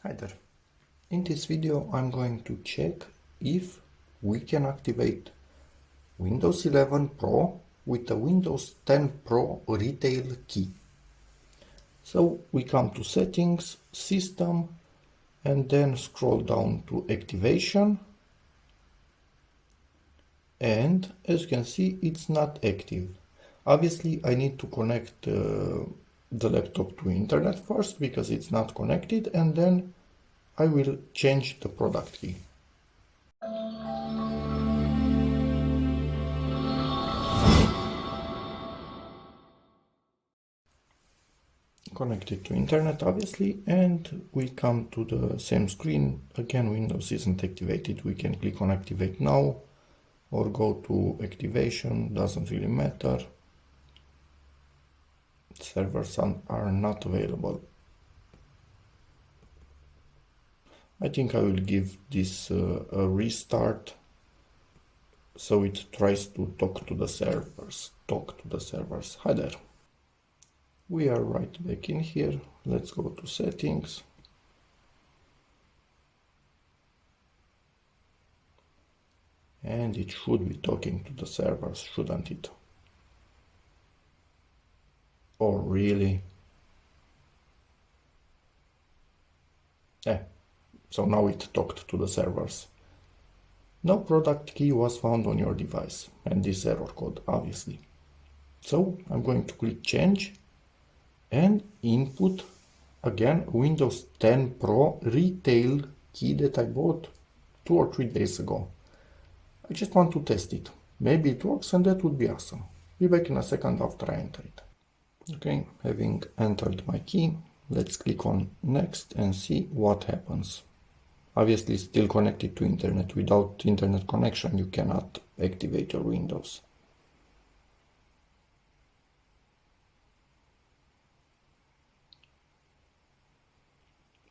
Hi there. In this video I'm going to check if we can activate Windows 11 Pro with a Windows 10 Pro retail key. So we come to Settings, System, and then scroll down to Activation. And as you can see, it's not active. Obviously I need to connect the laptop to internet first because it's not connected, and then I will change the product key. Connected to internet obviously, and we come to the same screen. Again, Windows isn't activated. We can click on Activate Now or go to Activation, doesn't really matter. Servers are not available. I think I will give this a restart so it tries to talk to the servers. Hi there. We are right back in here. Let's go to Settings. And it should be talking to the servers, shouldn't it? Oh, really? So now it talked to the servers. No product key was found on your device, and this error code, obviously. So I'm going to click Change and input again Windows 10 Pro retail key that I bought 2 or 3 days ago. I just want to test it. Maybe it works, and that would be awesome. Be back in a second after I enter it. Okay, having entered my key, let's click on Next and see what happens. Obviously still connected to internet. Without internet connection you cannot activate your Windows.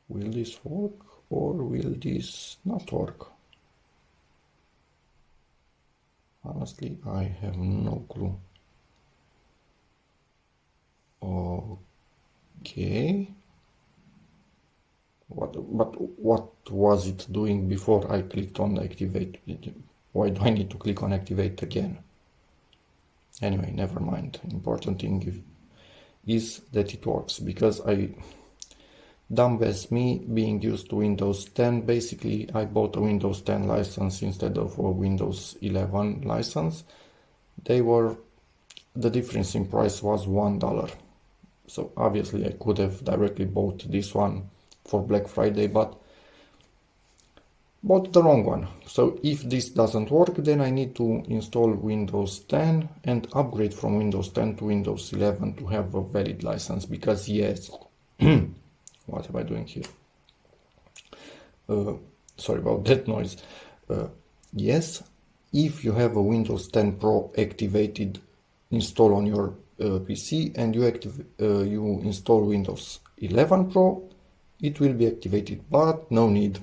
Will this work or will this not work? Honestly, I have no clue. Okay. But what was it doing before I clicked on Activate? Why do I need to click on Activate again? Anyway, never mind. Important thing is that it works, because dumb as me, being used to Windows 10, basically I bought a Windows 10 license instead of a Windows 11 license. The difference in price was $1. So obviously I could have directly bought this one for Black Friday, but bought the wrong one. So if this doesn't work, then I need to install Windows 10 and upgrade from Windows 10 to Windows 11 to have a valid license, because yes, what am I doing here? Sorry about that noise. Yes, if you have a Windows 10 Pro activated install on your PC and you install Windows 11 Pro, it will be activated, but no need.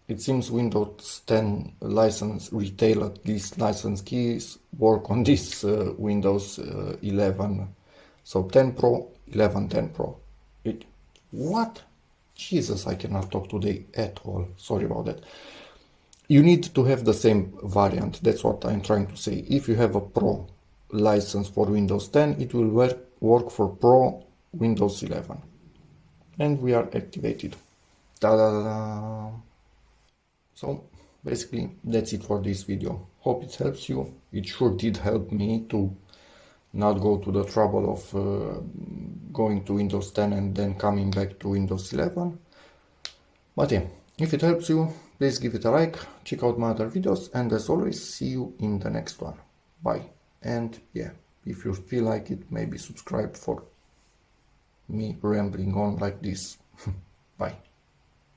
It seems Windows 10 license retail, at least license keys, work on this Windows 11. So 10 Pro, 11, 10 Pro. What? Jesus, I cannot talk today at all. Sorry about that. You need to have the same variant. That's what I'm trying to say. If you have a Pro license for Windows 10, it will work for Pro Windows 11. And we are activated. Ta-da-da-da. So basically that's it for this video. Hope it helps you. It sure did help me to not go to the trouble of going to Windows 10 and then coming back to Windows 11. But yeah, if it helps you, please give it a like, check out my other videos, and as always, see you in the next one. Bye. And yeah, if you feel like it, maybe subscribe for me rambling on like this. Bye.